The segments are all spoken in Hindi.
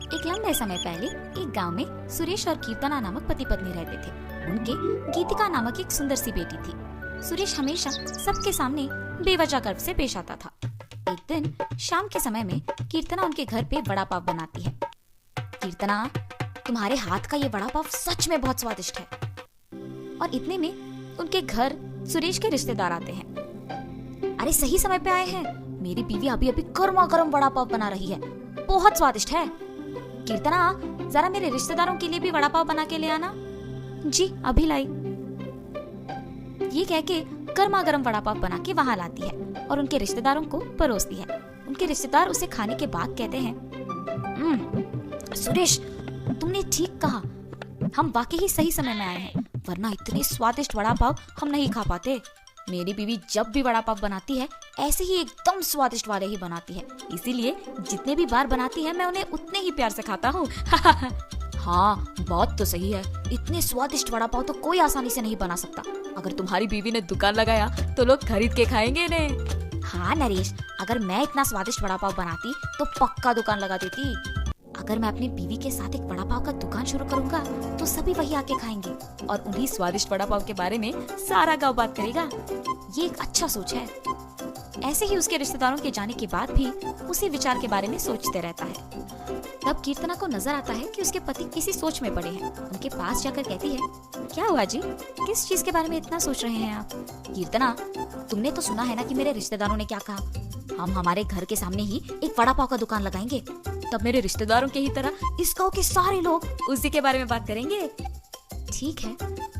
एक लंबे समय पहले एक गांव में सुरेश और कीर्तना नामक पति पत्नी रहते थे। उनके गीतिका नामक एक सुंदर सी बेटी थी। सुरेश हमेशा सबके सामने बेवजह गर्व से पेश आता था। एक दिन शाम के समय में कीर्तना उनके घर पे वड़ा पाव बनाती है। कीर्तना, तुम्हारे हाथ का ये वड़ा पाव सच में बहुत स्वादिष्ट है। और इतने में उनके घर सुरेश के रिश्तेदार आते हैं। अरे सही समय पे आए हैं, मेरी बीवी अभी अभी गर्मा गर्म वड़ा पाव बना रही है, बहुत स्वादिष्ट है। कीर्तना, जरा मेरे रिश्तेदारों के लिए भी वड़ा पाव बना के ले आना। जी अभी लाई। ये कह के गर्मा गर्म वड़ा पाव बना के वहां लाती है और उनके रिश्तेदारों को परोसती है। उनके रिश्तेदार उसे खाने के बाद कहते हैं, सुरेश, तुमने ठीक कहा, हम वाकई ही सही समय में आए हैं, वरना इतने स्वादिष्ट वड़ा पाव हम नहीं खा पाते। मेरी बीवी जब भी वड़ा पाव बनाती है ऐसे ही एकदम स्वादिष्ट वाले ही बनाती है, इसीलिए जितने भी बार बनाती है मैं उन्हें उतने ही प्यार से खाता हूँ। हाँ, बात तो सही है, इतने स्वादिष्ट वड़ा पाव तो कोई आसानी से नहीं बना सकता। अगर तुम्हारी बीवी ने दुकान लगाया तो लोग खरीद के खाएंगे इन्हें। हाँ नरेश, अगर मैं इतना स्वादिष्ट वड़ा पाव बनाती तो पक्का दुकान लगा देती। अगर मैं अपनी बीवी के साथ एक वड़ा पाव का दुकान शुरू करूंगा तो सभी वही आके खाएंगे और उन्हीं स्वादिष्ट वड़ा पाव के बारे में सारा गांव बात करेगा। ये एक अच्छा सोच है। ऐसे ही उसके रिश्तेदारों के जाने के बाद भी उसी विचार के बारे में सोचते रहता है। तब कीर्तना को नजर आता है कि उसके पति किसी सोच में पड़े हैं। उनके पास जाकर कहती है, क्या हुआ जी, किस चीज के बारे में इतना सोच रहे हैं आप? कीर्तना, तुमने तो सुना है ना कि मेरे रिश्तेदारों ने क्या कहा, हम हमारे घर के सामने ही एक वड़ा पाव का दुकान लगाएंगे। तब मेरे रिश्तेदारों के ही तरह इस गांव के सारे लोग उसी के बारे में बात करेंगे। ठीक है,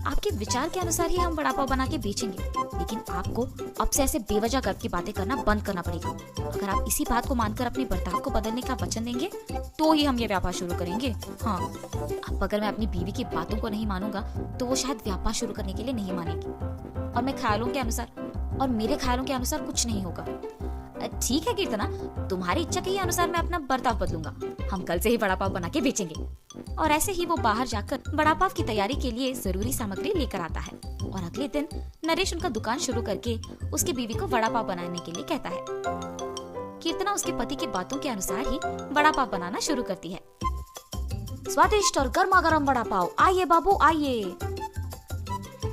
आपके विचार के अनुसार ही हम वड़ा पाव बना के बेचेंगे, लेकिन आपको अब से ऐसे बेवजह गर्व की बातें करना बंद करना पड़ेगा। अगर आप इसी बात को मानकर अपने बर्ताव को बदलने का वचन देंगे तो ही हम ये व्यापार शुरू करेंगे। हाँ, अब अगर मैं अपनी बीवी की बातों को नहीं मानूंगा तो वो शायद व्यापार शुरू करने के लिए नहीं मानेगी और मेरे ख्यालों के अनुसार कुछ नहीं होगा। ठीक है कीर्तना, तुम्हारी इच्छा के ही अनुसार मैं अपना बर्ताव बदलूंगा। हम कल से ही वड़ा पाव बना के बेचेंगे। और ऐसे ही वो बाहर जाकर वड़ा पाव की तैयारी के लिए जरूरी सामग्री लेकर आता है। और अगले दिन नरेश उनका दुकान शुरू करके उसकी बीवी को वड़ा पाव बनाने के लिए कहता है। कीर्तना उसके पति की बातों के अनुसार ही वड़ा पाव बनाना शुरू करती है। स्वादिष्ट और गर्मा गर्म वड़ा पाव, आइए बाबू आइए।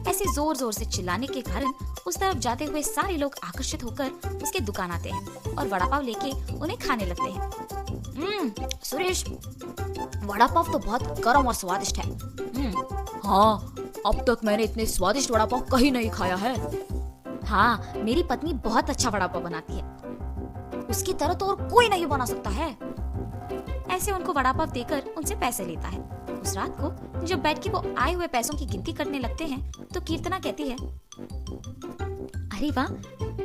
ऐसे जोर जोर से चिल्लाने के कारण उस तरफ जाते हुए सारे लोग आकर्षित होकर उसके दुकान आते हैं और वड़ा पाव लेके उन्हें खाने लगते हैं। सुरेश, वड़ा पाव तो बहुत गर्म और स्वादिष्ट है। हाँ, अब तक मैंने इतने स्वादिष्ट वड़ा पाव कहीं नहीं खाया है। हाँ, मेरी पत्नी बहुत अच्छा वड़ा पाव बनाती है, उसकी तरह तो और कोई नहीं बना सकता है। ऐसे उनको वड़ा पाव देकर उनसे पैसे लेता है। उस रात को जब बैठ के वो आए हुए पैसों की गिनती करने लगते हैं तो कीर्तना कहती है, अरे वाह,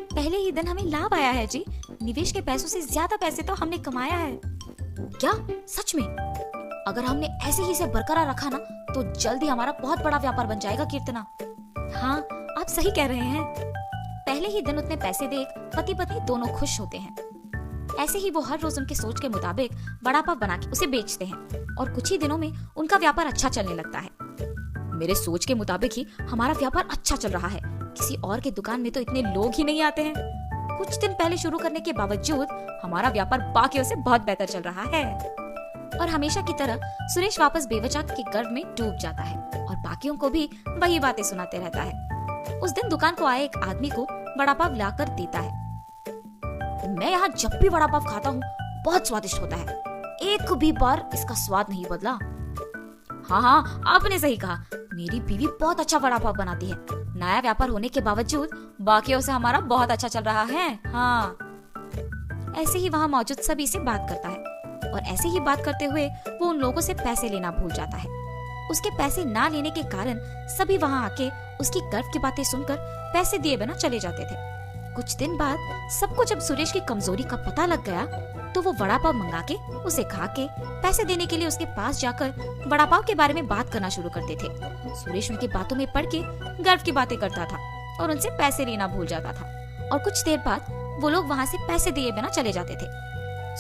पहले ही दिन हमें लाभ आया है जी। निवेश के पैसों से ज्यादा पैसे तो हमने कमाया है। क्या सच में? अगर हमने ऐसे ही इसे बरकरार रखा ना तो जल्दी हमारा बहुत बड़ा व्यापार बन जाएगा कीर्तना। हाँ, आप सही कह रहे हैं। पहले ही दिन उतने पैसे देख पति पत्नी दोनों खुश होते हैं। ऐसे ही वो हर रोज उनके सोच के मुताबिक वड़ा पाव बना के उसे बेचते हैं और कुछ ही दिनों में उनका व्यापार अच्छा चलने लगता है। मेरे सोच के मुताबिक ही हमारा व्यापार अच्छा चल रहा है, किसी और के दुकान में तो इतने लोग ही नहीं आते हैं। कुछ दिन पहले शुरू करने के बावजूद हमारा व्यापार बाकियों से बहुत बेहतर चल रहा है। और हमेशा की तरह सुरेश वापस बेवजह के गर्व में डूब जाता है और बाकियों को भी वही बातें सुनाते रहता है। उस दिन दुकान को आए एक आदमी को वड़ा पाव लाकर देता है। मैं यहाँ जब भी वड़ा पाव खाता हूँ बहुत स्वादिष्ट होता है, एक भी बार इसका स्वाद नहीं बदला। हाँ, आपने सही कहा, मेरी बीवी बहुत अच्छा वड़ा पाव बनाती है। नया व्यापार होने के बावजूद बाकियों से हमारा बहुत अच्छा चल रहा है। हाँ, ऐसे ही वहाँ मौजूद सभी से बात करता है और ऐसे ही बात करते हुए वो उन लोगों से पैसे लेना भूल जाता है। उसके पैसे ना लेने के कारण सभी वहाँ आके उसकी गर्व की बातें सुनकर पैसे दिए बिना चले जाते थे। कुछ दिन बाद सबको जब सुरेश की कमजोरी का पता लग गया तो वो वड़ा पाव मंगा के उसे खा के पैसे देने के लिए उसके पास जाकर वड़ा पाव के बारे में बात करना शुरू करते थे। सुरेश उनकी बातों में पड़ के गर्व की बातें करता था और उनसे पैसे लेना भूल जाता था और कुछ देर बाद वो लोग वहाँ से पैसे दिए बिना चले जाते थे।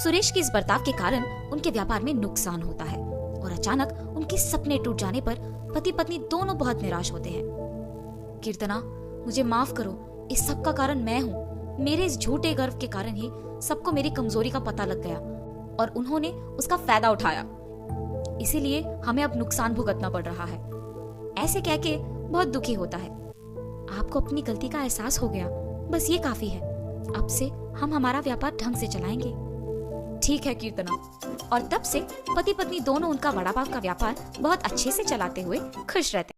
सुरेश के इस बर्ताव के कारण उनके व्यापार में नुकसान होता है और अचानक उनके सपने टूट जाने पर पति पत्नी दोनों बहुत निराश होते हैं। कीर्तना, मुझे माफ करो, इस सब का कारण मैं हूँ। मेरे इस झूठे गर्व के कारण ही सबको मेरी कमजोरी का पता लग गया और उन्होंने उसका फायदा उठाया। इसीलिए हमें अब नुकसान भुगतना पड़ रहा है। ऐसे कह के बहुत दुखी होता है। आपको अपनी गलती का एहसास हो गया, बस ये काफी है। अब से हम हमारा व्यापार ढंग से चलाएंगे। ठीक है कीर्तना। और तब से पति पत्नी दोनों उनका वड़ा पाव का व्यापार बहुत अच्छे से चलाते हुए खुश रहते हैं।